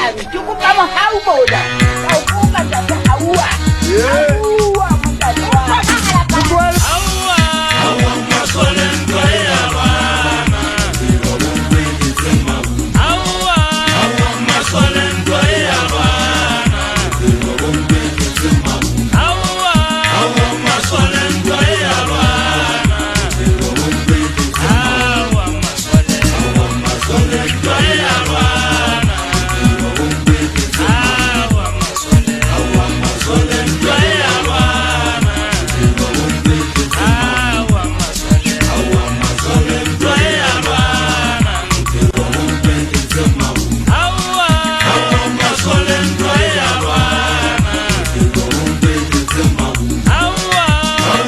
Mami, cukup kamu hau boda. Kau bukan kata hawa. Hawa bukan hawa. Bukan hawa. Hawa masolen kaya bana. Hawa. Hawa masolen kaya bana. Hawa. Hawa masolen kaya bana. Hawa masolen kaya bana.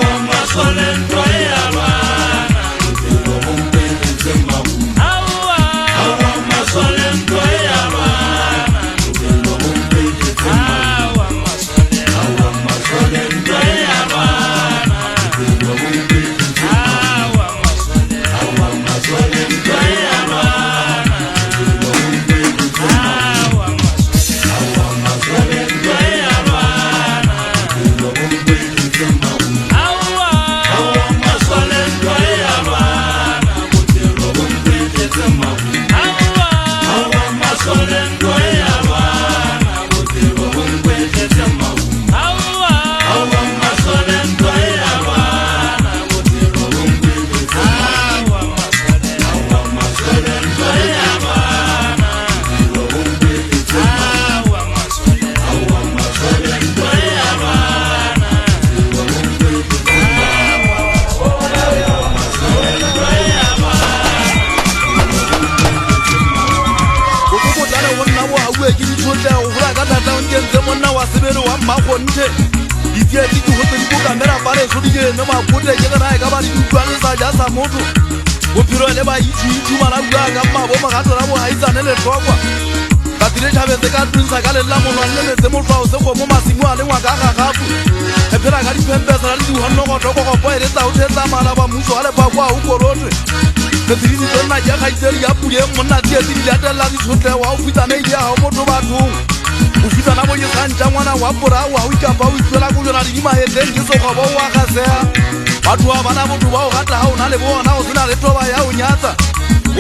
Watu wa bana mtu wao hata hao nale bona usina letoba ya unyata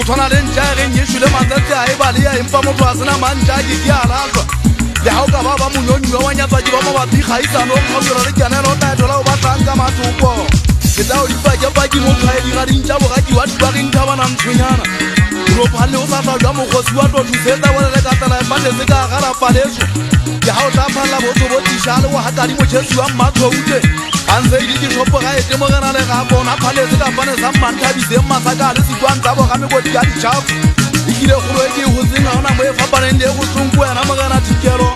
utona lenjare nyishule manzati aibali ya impa mtu asina manjaji kia alaza ya hao kababa munyonyo wanyata jibama wati khaisa no khawira lekana no taitola ubatanga matupo kitao ifaje baji no khairi garinja bo gaji watu baringa bana mthunyana ro phale o sasa jwa mogosi wa to thuseta wala le katala bande seka gara paleso ya hao taphala bo to botishale wa hatari mo jesu wa matho ute anze idi shopo ga ete mo gana le ga bona phale se ka bana sa mantha bi se masaka le sikwanta bo ga me go di di chafu ikile go eke ho zinga ona mo e fapana inde go tsungku ya na mo gana tikelo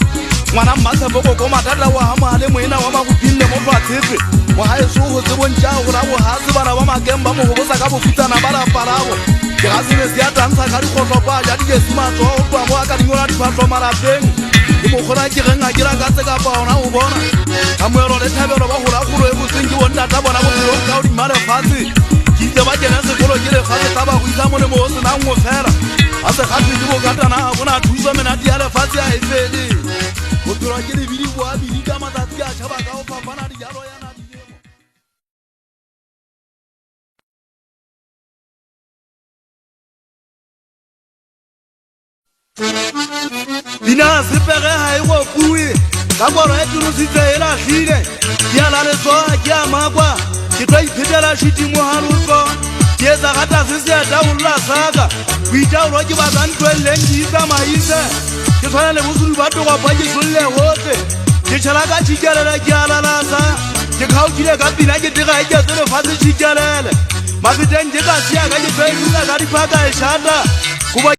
ngwana mmatha boko ko matata wa ha male mo ina wa ba go pinne mo twa tsefe wa ha eso go se bontsha go ra go ha se bana ba magemba mo go bosa ka bo fitana ba la parago ke ga se ne se ya tantsa ka di khotlo pa ja di ke simatso o twa mo ka di ngora di phatlo marapeng mo gona ke renga ke ra ka se ka pa ona o bona kamero le thabelo ba go ra go re go tsengi wona ta bona bo lo ka di mara fatsi ke tse ba kena se golo ke le fatsi ta ba go isa mo le mo se na ngo fela a se gatse di bo katana bona thuso mena di ale fatsi a efele go tura ke le bidi bo a bidi ka matsatsi a tshaba ka o fapana di jalo ya na Bina sepere ha e go bue ka boro e tunu sitse e la hlile ya la le so ya magwa ke tla iphetela shiti mo haruso ke za gata se se ta ulla saka buita ro ke ba dan twelleng di tsa maise ke tshwana le bosuru ba to go ba ke solle hote ke tshela ka tshikelela ke ala la sa ke khaukile ka pina ke diga ke tsele fatse tshikelela ma biteng ke ka sia ka ke pela ka di phaka e shata